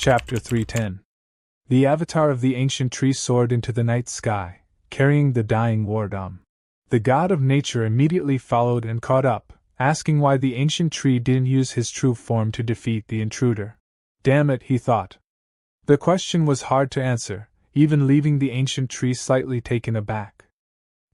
Chapter 310. The avatar of the ancient tree soared into the night sky, carrying the dying war dam. The god of nature immediately followed and caught up, asking why the ancient tree didn't use his true form to defeat the intruder. Damn it, he thought. The question was hard to answer, even leaving the ancient tree slightly taken aback.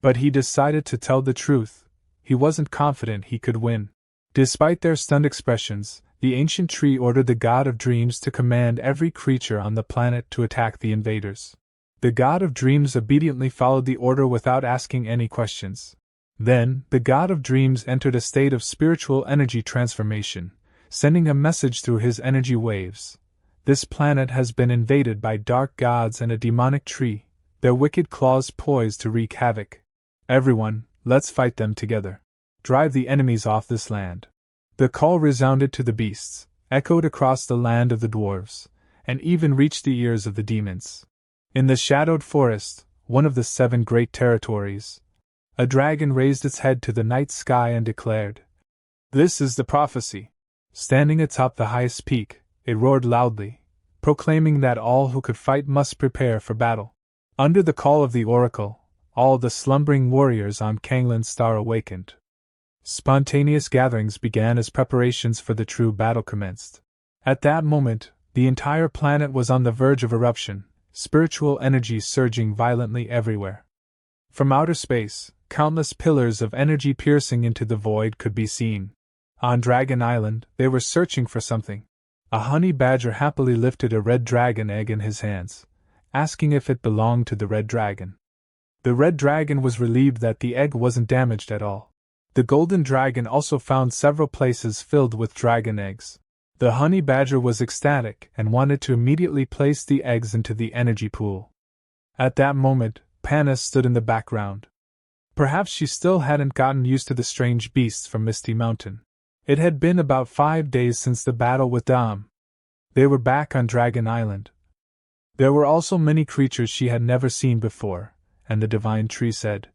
But he decided to tell the truth. He wasn't confident he could win. Despite their stunned expressions, the ancient tree ordered the god of dreams to command every creature on the planet to attack the invaders. The god of dreams obediently followed the order without asking any questions. Then, the god of dreams entered a state of spiritual energy transformation, sending a message through his energy waves. This planet has been invaded by dark gods and a demonic tree, their wicked claws poised to wreak havoc. Everyone, let's fight them together. Drive the enemies off this land. The call resounded to the beasts, echoed across the land of the dwarves, and even reached the ears of the demons. In the shadowed forest, one of the 7 great territories, a dragon raised its head to the night sky and declared, "This is the prophecy." Standing atop the highest peak, it roared loudly, proclaiming that all who could fight must prepare for battle. Under the call of the oracle, all the slumbering warriors on Kanglin's star awakened. Spontaneous gatherings began as preparations for the true battle commenced. At that moment, the entire planet was on the verge of eruption, spiritual energy surging violently everywhere. From outer space, countless pillars of energy piercing into the void could be seen. On Dragon Island, they were searching for something. A honey badger happily lifted a red dragon egg in his hands, asking if it belonged to the red dragon. The red dragon was relieved that the egg wasn't damaged at all. The golden dragon also found several places filled with dragon eggs. The honey badger was ecstatic and wanted to immediately place the eggs into the energy pool. At that moment, Panis stood in the background. Perhaps she still hadn't gotten used to the strange beasts from Misty Mountain. It had been about 5 days since the battle with Dom. They were back on Dragon Island. There were also many creatures she had never seen before, and the divine tree said,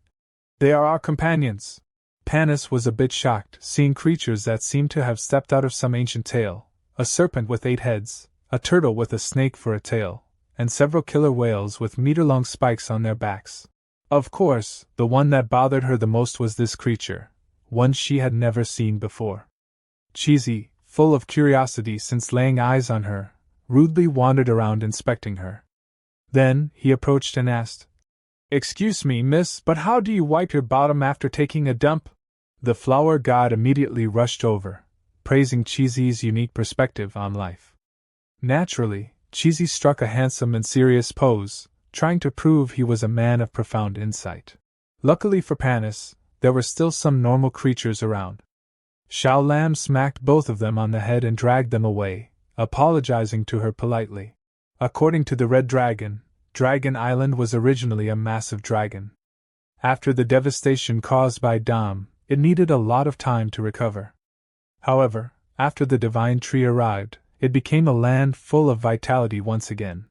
"They are our companions." Panis was a bit shocked, seeing creatures that seemed to have stepped out of some ancient tale: a serpent with 8 heads, a turtle with a snake for a tail, and several killer whales with meter-long spikes on their backs. Of course, the one that bothered her the most was this creature, one she had never seen before. Cheesy, full of curiosity since laying eyes on her, rudely wandered around inspecting her. Then, he approached and asked, "Excuse me, miss, but how do you wipe your bottom after taking a dump?" The flower god immediately rushed over, praising Cheesy's unique perspective on life. Naturally, Cheesy struck a handsome and serious pose, trying to prove he was a man of profound insight. Luckily for Panis, there were still some normal creatures around. Xiao Lam smacked both of them on the head and dragged them away, apologizing to her politely. According to the Red Dragon, Dragon Island was originally a massive dragon. After the devastation caused by Dom, it needed a lot of time to recover. However, after the divine tree arrived, it became a land full of vitality once again.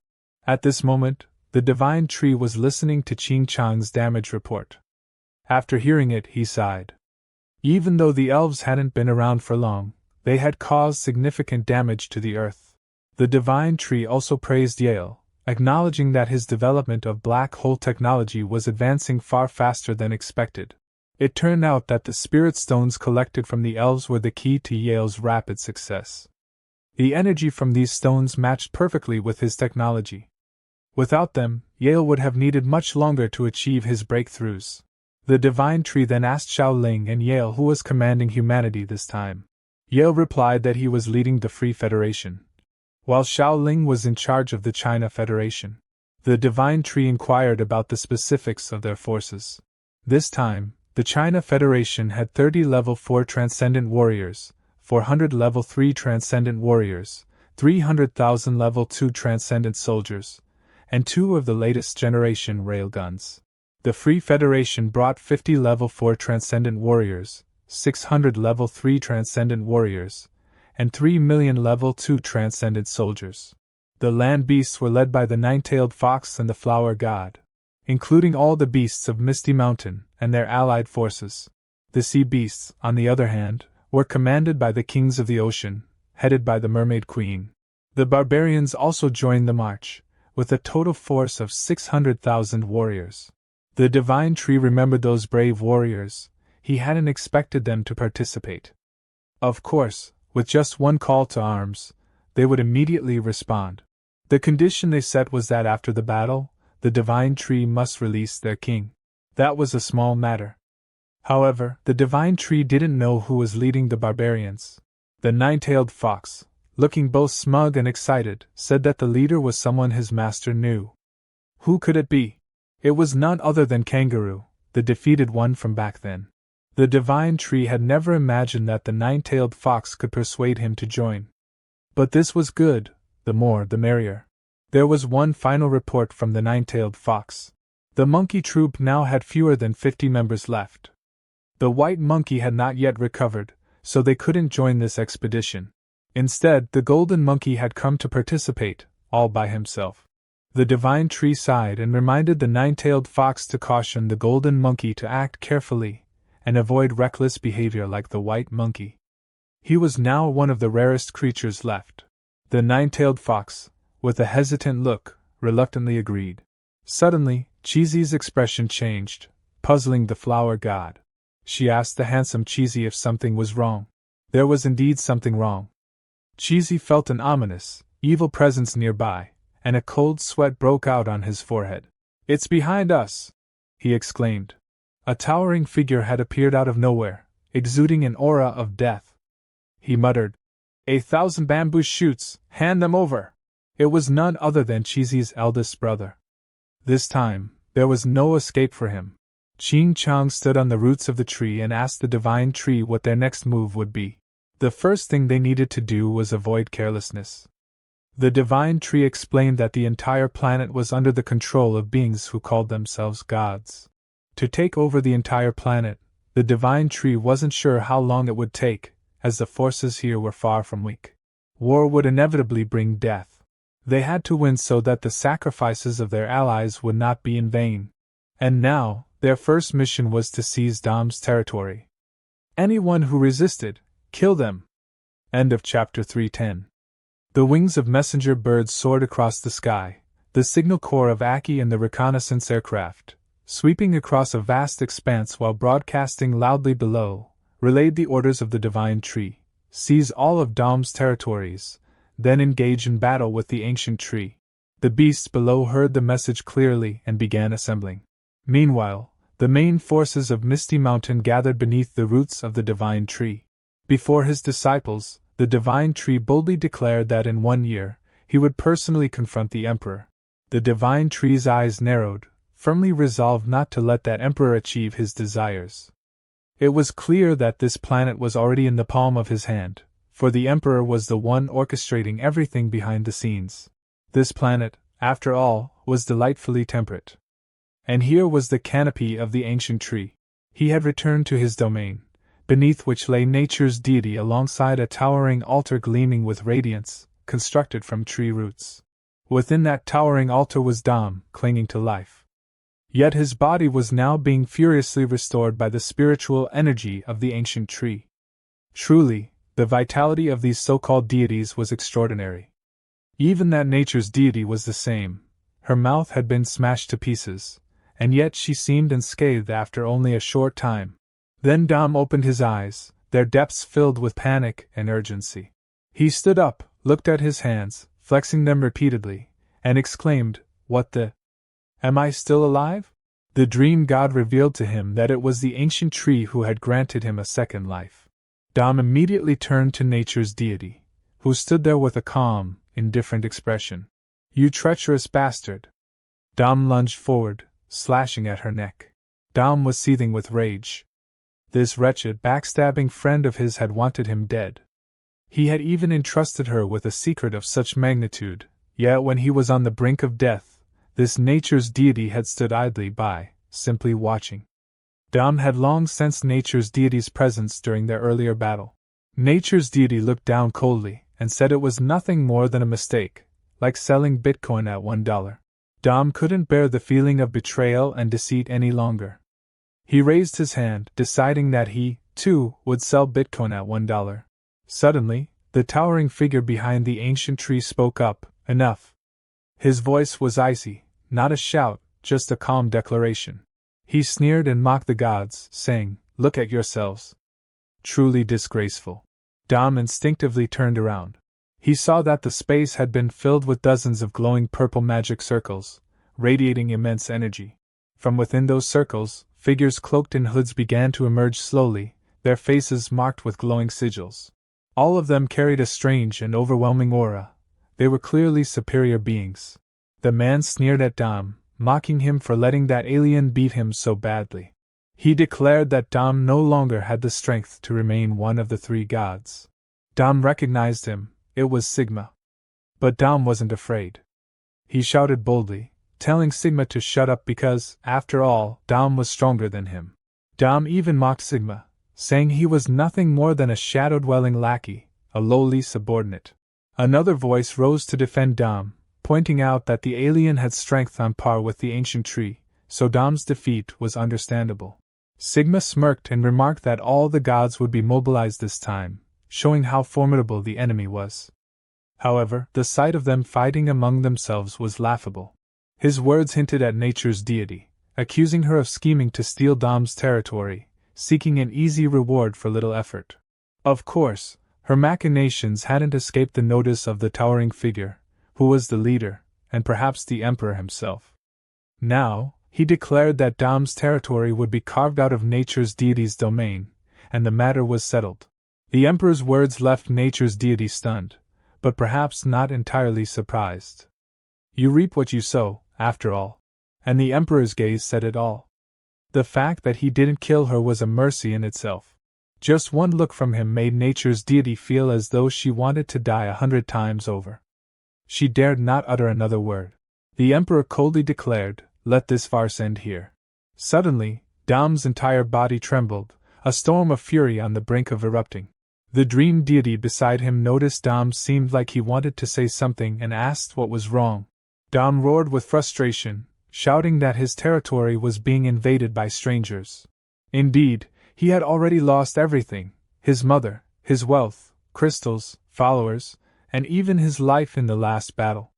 At this moment, the divine tree was listening to Qing Chang's damage report. After hearing it, he sighed. Even though the elves hadn't been around for long, they had caused significant damage to the earth. The divine tree also praised Yale, acknowledging that his development of black hole technology was advancing far faster than expected. It turned out that the spirit stones collected from the elves were the key to Yale's rapid success. The energy from these stones matched perfectly with his technology. Without them, Yale would have needed much longer to achieve his breakthroughs. The divine tree then asked Xiao Ling and Yale who was commanding humanity this time. Yale replied that he was leading the Free Federation, while Xiao Ling was in charge of the China Federation. The divine tree inquired about the specifics of their forces. This time, the China Federation had 30 level 4 transcendent warriors, 400 level 3 transcendent warriors, 300,000 level 2 transcendent soldiers, and 2 of the latest generation railguns. The Free Federation brought 50 level 4 transcendent warriors, 600 level 3 transcendent warriors, and 3 million level 2 transcendent soldiers. The land beasts were led by the 9-tailed fox and the flower god, including all the beasts of Misty Mountain and their allied forces. The sea beasts, on the other hand, were commanded by the kings of the ocean, headed by the Mermaid Queen. The barbarians also joined the march, with a total force of 600,000 warriors. The divine tree remembered those brave warriors. He hadn't expected them to participate. Of course, with just one call to arms, they would immediately respond. The condition they set was that after the battle, the divine tree must release their king. That was a small matter. However, the divine tree didn't know who was leading the barbarians. The nine-tailed fox, looking both smug and excited, said that the leader was someone his master knew. Who could it be? It was none other than Kangaroo, the defeated one from back then. The divine tree had never imagined that the nine-tailed fox could persuade him to join. But this was good, the more the merrier. There was one final report from the nine-tailed fox. The monkey troop now had fewer than 50 members left. The white monkey had not yet recovered, so they couldn't join this expedition. Instead, the golden monkey had come to participate, all by himself. The divine tree sighed and reminded the nine-tailed fox to caution the golden monkey to act carefully and avoid reckless behavior like the white monkey. He was now one of the rarest creatures left. The nine-tailed fox, with a hesitant look, reluctantly agreed. Suddenly, Cheesy's expression changed, puzzling the flower god. She asked the handsome Cheesy if something was wrong. There was indeed something wrong. Cheesy felt an ominous, evil presence nearby, and a cold sweat broke out on his forehead. "It's behind us!" he exclaimed. A towering figure had appeared out of nowhere, exuding an aura of death. He muttered, "1,000 bamboo shoots, hand them over!" It was none other than Cheesy's eldest brother. This time, there was no escape for him. Ching Chong stood on the roots of the tree and asked the divine tree what their next move would be. The first thing they needed to do was avoid carelessness. The divine tree explained that the entire planet was under the control of beings who called themselves gods. To take over the entire planet, the divine tree wasn't sure how long it would take, as the forces here were far from weak. War would inevitably bring death. They had to win so that the sacrifices of their allies would not be in vain. And now, their first mission was to seize Dom's territory. Anyone who resisted, kill them. End of chapter 310. The wings of messenger birds soared across the sky, the signal corps of Aki and the reconnaissance aircraft, sweeping across a vast expanse while broadcasting loudly below, relayed the orders of the divine tree: seize all of Dom's territories, then engage in battle with the ancient tree. The beasts below heard the message clearly and began assembling. Meanwhile, the main forces of Misty Mountain gathered beneath the roots of the divine tree. Before his disciples, the divine tree boldly declared that in 1 year, he would personally confront the emperor. The divine tree's eyes narrowed, firmly resolved not to let that emperor achieve his desires. It was clear that this planet was already in the palm of his hand, for the emperor was the one orchestrating everything behind the scenes. This planet, after all, was delightfully temperate. And here was the canopy of the ancient tree. He had returned to his domain, beneath which lay nature's deity alongside a towering altar gleaming with radiance, constructed from tree roots. Within that towering altar was Dom, clinging to life. Yet his body was now being furiously restored by the spiritual energy of the ancient tree. Truly, the vitality of these so-called deities was extraordinary. Even that nature's deity was the same. Her mouth had been smashed to pieces, and yet she seemed unscathed after only a short time. Then Dom opened his eyes, their depths filled with panic and urgency. He stood up, looked at his hands, flexing them repeatedly, and exclaimed, "What the? Am I still alive?" The dream god revealed to him that it was the ancient tree who had granted him a second life. Dom immediately turned to nature's deity, who stood there with a calm, indifferent expression. "You treacherous bastard!" Dom lunged forward, slashing at her neck. Dom was seething with rage. This wretched, backstabbing friend of his had wanted him dead. He had even entrusted her with a secret of such magnitude, yet when he was on the brink of death, this nature's deity had stood idly by, simply watching. Dom had long sensed nature's deity's presence during their earlier battle. Nature's deity looked down coldly, and said it was nothing more than a mistake, like selling Bitcoin at $1. Dom couldn't bear the feeling of betrayal and deceit any longer. He raised his hand, deciding that he, too, would sell Bitcoin at $1. Suddenly, The towering figure behind the ancient tree spoke up, "Enough." His voice was icy, not a shout, just a calm declaration. He sneered and mocked the gods, saying, "Look at yourselves. Truly disgraceful." Dom instinctively turned around. He saw that the space had been filled with dozens of glowing purple magic circles, radiating immense energy. From within those circles, figures cloaked in hoods began to emerge slowly, their faces marked with glowing sigils. All of them carried a strange and overwhelming aura. They were clearly superior beings. The man sneered at Dom, mocking him for letting that alien beat him so badly. He declared that Dom no longer had the strength to remain one of the three gods. Dom recognized him, it was Sigma. But Dom wasn't afraid. He shouted boldly, telling Sigma to shut up because, after all, Dom was stronger than him. Dom even mocked Sigma, saying he was nothing more than a shadow-dwelling lackey, a lowly subordinate. Another voice rose to defend Dom, pointing out that the alien had strength on par with the ancient tree, so Dom's defeat was understandable. Sigma smirked and remarked that all the gods would be mobilized this time, showing how formidable the enemy was. However, the sight of them fighting among themselves was laughable. His words hinted at nature's deity, accusing her of scheming to steal Dom's territory, seeking an easy reward for little effort. Of course, her machinations hadn't escaped the notice of the towering figure, who was the leader, and perhaps the emperor himself. Now, he declared that Dom's territory would be carved out of nature's deity's domain, and the matter was settled. The emperor's words left nature's deity stunned, but perhaps not entirely surprised. You reap what you sow, after all. And the emperor's gaze said it all. The fact that he didn't kill her was a mercy in itself. Just one look from him made nature's deity feel as though she wanted to die 100 times over. She dared not utter another word. The emperor coldly declared, "Let this farce end here." Suddenly, Dom's entire body trembled, a storm of fury on the brink of erupting. The dream deity beside him noticed Dom seemed like he wanted to say something and asked what was wrong. Dom roared with frustration, shouting that his territory was being invaded by strangers. Indeed, he had already lost everything: his mother, his wealth, crystals, followers, and even his life in the last battle.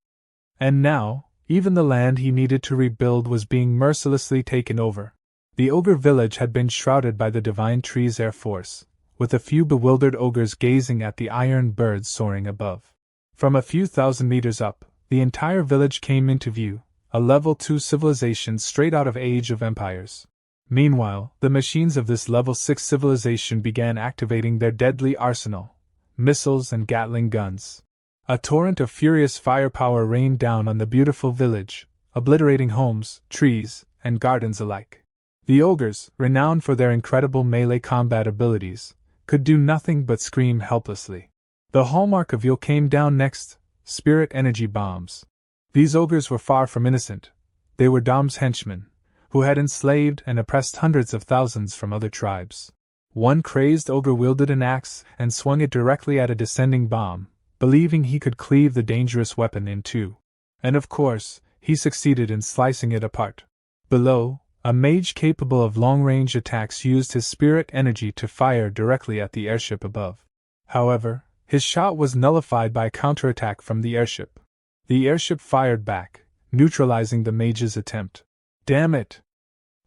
And now, even the land he needed to rebuild was being mercilessly taken over. The ogre village had been shrouded by the divine tree's air force, with a few bewildered ogres gazing at the iron birds soaring above. From a few thousand meters up, the entire village came into view, a level 2 civilization straight out of Age of Empires. Meanwhile, the machines of this level 6 civilization began activating their deadly arsenal, missiles and Gatling guns. A torrent of furious firepower rained down on the beautiful village, obliterating homes, trees, and gardens alike. The ogres, renowned for their incredible melee combat abilities, could do nothing but scream helplessly. The hallmark of Eveolution came down next: spirit energy bombs. These ogres were far from innocent. They were Dom's henchmen, who had enslaved and oppressed hundreds of thousands from other tribes. One crazed ogre wielded an axe and swung it directly at a descending bomb, believing he could cleave the dangerous weapon in two. And of course, he succeeded in slicing it apart. Below, a mage capable of long-range attacks used his spirit energy to fire directly at the airship above. However, his shot was nullified by a counterattack from the airship. The airship fired back, neutralizing the mage's attempt. "Damn it!"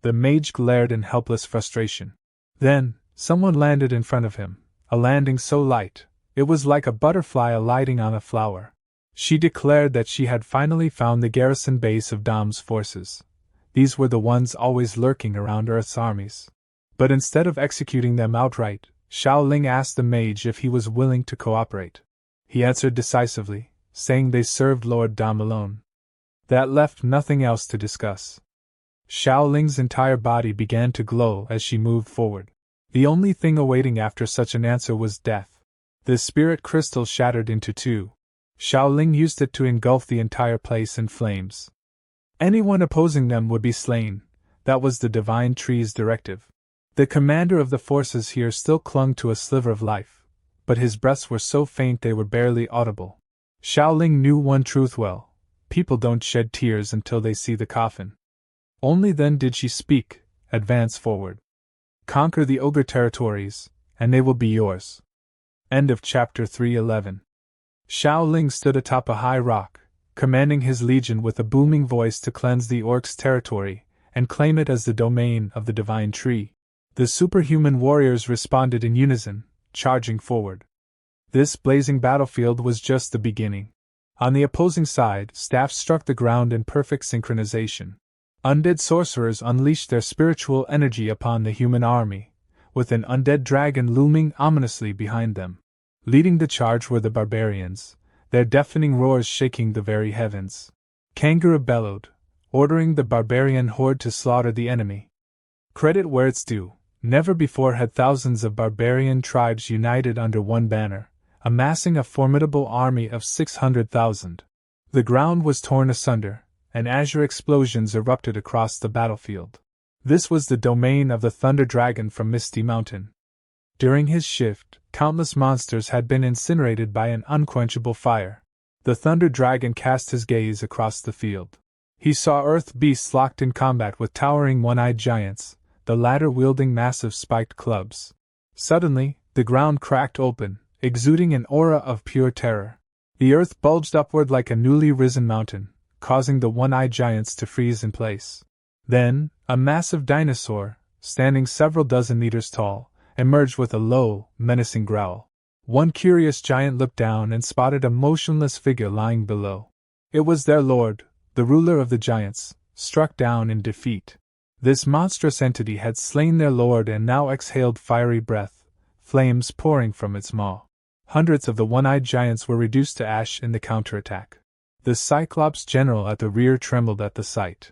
The mage glared in helpless frustration. Then, someone landed in front of him, a landing so light, it was like a butterfly alighting on a flower. She declared that she had finally found the garrison base of Dom's forces. These were the ones always lurking around Earth's armies. But instead of executing them outright, Xiaoling asked the mage if he was willing to cooperate. He answered decisively, saying they served Lord Dom alone. That left nothing else to discuss. Xiaoling's entire body began to glow as she moved forward. The only thing awaiting after such an answer was death. The spirit crystal shattered into two. Xiaoling used it to engulf the entire place in flames. Anyone opposing them would be slain. That was the divine tree's directive. The commander of the forces here still clung to a sliver of life, but his breaths were so faint they were barely audible. Xiaoling knew one truth well: people don't shed tears until they see the coffin. Only then did she speak: "Advance forward. Conquer the ogre territories, and they will be yours." End of chapter 311. Xiao Ling stood atop a high rock, commanding his legion with a booming voice to cleanse the orc's territory and claim it as the domain of the divine tree. The superhuman warriors responded in unison, charging forward. This blazing battlefield was just the beginning. On the opposing side, staffs struck the ground in perfect synchronization. Undead sorcerers unleashed their spiritual energy upon the human army, with an undead dragon looming ominously behind them. Leading the charge were the barbarians, their deafening roars shaking the very heavens. Kangaroo bellowed, ordering the barbarian horde to slaughter the enemy. Credit where it's due, never before had thousands of barbarian tribes united under one banner, amassing a formidable army of 600,000. The ground was torn asunder, and azure explosions erupted across the battlefield. This was the domain of the Thunder Dragon from Misty Mountain. During his shift, countless monsters had been incinerated by an unquenchable fire. The Thunder Dragon cast his gaze across the field. He saw earth beasts locked in combat with towering one-eyed giants, the latter wielding massive spiked clubs. Suddenly, the ground cracked open, exuding an aura of pure terror. The earth bulged upward like a newly risen mountain, causing the one-eyed giants to freeze in place. Then, a massive dinosaur, standing several dozen meters tall, emerged with a low, menacing growl. One curious giant looked down and spotted a motionless figure lying below. It was their lord, the ruler of the giants, struck down in defeat. This monstrous entity had slain their lord and now exhaled fiery breath, flames pouring from its maw. Hundreds of the one-eyed giants were reduced to ash in the counterattack. The Cyclops general at the rear trembled at the sight.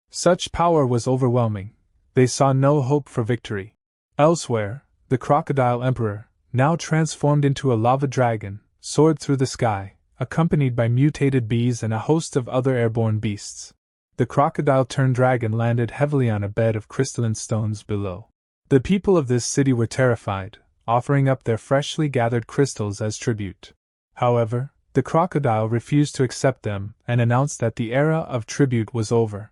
Such power was overwhelming. They saw no hope for victory. Elsewhere, the crocodile emperor, now transformed into a lava dragon, soared through the sky, accompanied by mutated bees and a host of other airborne beasts. The crocodile-turned dragon landed heavily on a bed of crystalline stones below. The people of this city were terrified, offering up their freshly gathered crystals as tribute. However, the crocodile refused to accept them and announced that the era of tribute was over.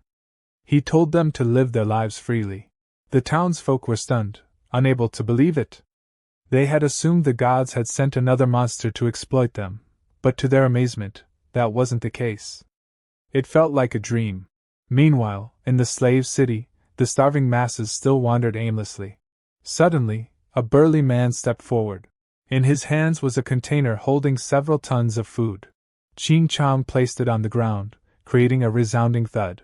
He told them to live their lives freely. The townsfolk were stunned, unable to believe it. They had assumed the gods had sent another monster to exploit them, but to their amazement, that wasn't the case. It felt like a dream. Meanwhile, in the slave city, the starving masses still wandered aimlessly. Suddenly, a burly man stepped forward. In his hands was a container holding several tons of food. Ching Chong placed it on the ground, creating a resounding thud.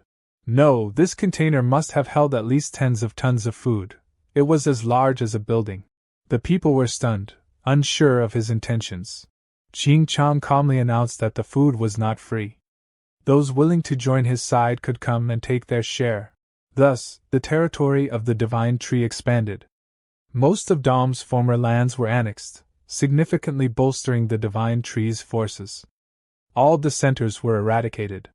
No, this container must have held at least tens of tons of food. It was as large as a building. The people were stunned, unsure of his intentions. Ching Chong calmly announced that the food was not free. Those willing to join his side could come and take their share. Thus, the territory of the Divine Tree expanded. Most of Dom's former lands were annexed, significantly bolstering the Divine Tree's forces. All dissenters were eradicated.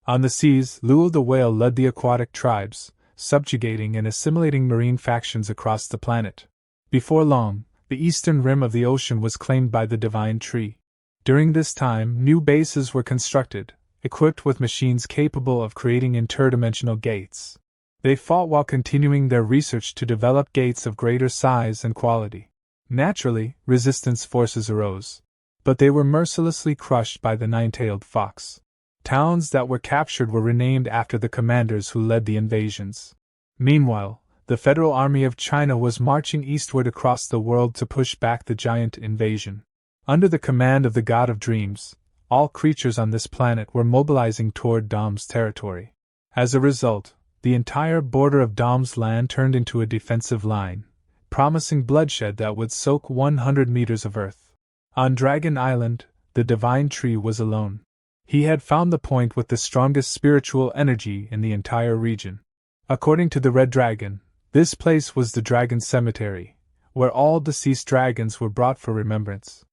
On the seas, Luo the whale led the aquatic tribes, subjugating and assimilating marine factions across the planet. Before long, the eastern rim of the ocean was claimed by the Divine Tree. During this time, new bases were constructed, equipped with machines capable of creating interdimensional gates. They fought while continuing their research to develop gates of greater size and quality. Naturally, resistance forces arose. But they were mercilessly crushed by the nine-tailed fox. Towns that were captured were renamed after the commanders who led the invasions. Meanwhile, the Federal Army of China was marching eastward across the world to push back the giant invasion. Under the command of the God of Dreams, all creatures on this planet were mobilizing toward Dom's territory. As a result, the entire border of Dom's land turned into a defensive line, promising bloodshed that would soak 100 meters of earth. On Dragon Island, the Divine Tree was alone. He had found the point with the strongest spiritual energy in the entire region. According to the Red Dragon, this place was the Dragon Cemetery, where all deceased dragons were brought for remembrance.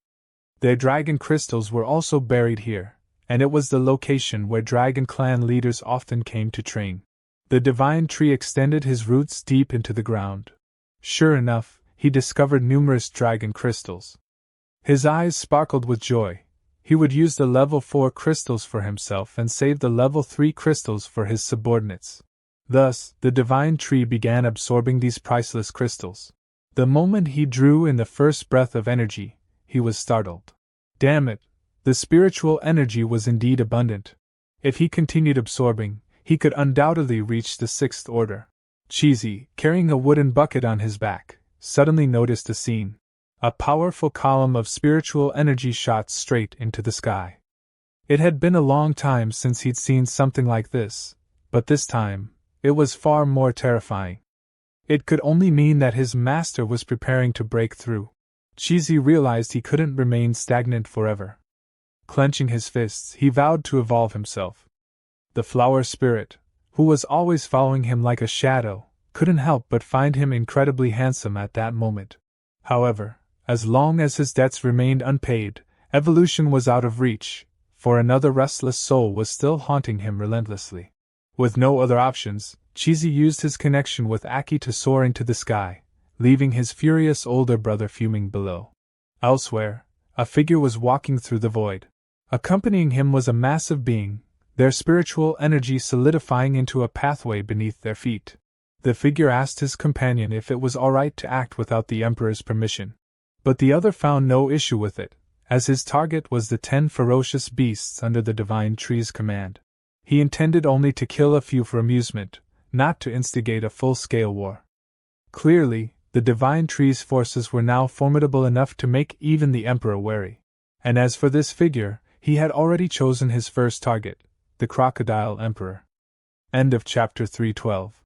Their dragon crystals were also buried here, and it was the location where dragon clan leaders often came to train. The Divine Tree extended his roots deep into the ground. Sure enough, he discovered numerous dragon crystals. His eyes sparkled with joy. He would use the level 4 crystals for himself and save the level 3 crystals for his subordinates. Thus, the Divine Tree began absorbing these priceless crystals. The moment he drew in the first breath of energy, he was startled. Damn it! The spiritual energy was indeed abundant. If he continued absorbing, he could undoubtedly reach the Sixth Order. Cheesy, carrying a wooden bucket on his back, suddenly noticed a scene. A powerful column of spiritual energy shot straight into the sky. It had been a long time since he'd seen something like this, but this time, it was far more terrifying. It could only mean that his master was preparing to break through. Cheesy realized he couldn't remain stagnant forever. Clenching his fists, he vowed to evolve himself. The flower spirit, who was always following him like a shadow, couldn't help but find him incredibly handsome at that moment. However, as long as his debts remained unpaid, evolution was out of reach, for another restless soul was still haunting him relentlessly. With no other options, Cheesy used his connection with Aki to soar into the sky, leaving his furious older brother fuming below. Elsewhere, a figure was walking through the void. Accompanying him was a massive being, their spiritual energy solidifying into a pathway beneath their feet. The figure asked his companion if it was alright to act without the Emperor's permission. But the other found no issue with it, as his target was the 10 ferocious beasts under the Divine Tree's command. He intended only to kill a few for amusement, not to instigate a full-scale war. Clearly, the Divine Tree's forces were now formidable enough to make even the Emperor wary. And as for this figure, he had already chosen his first target, the Crocodile Emperor. End of chapter 312.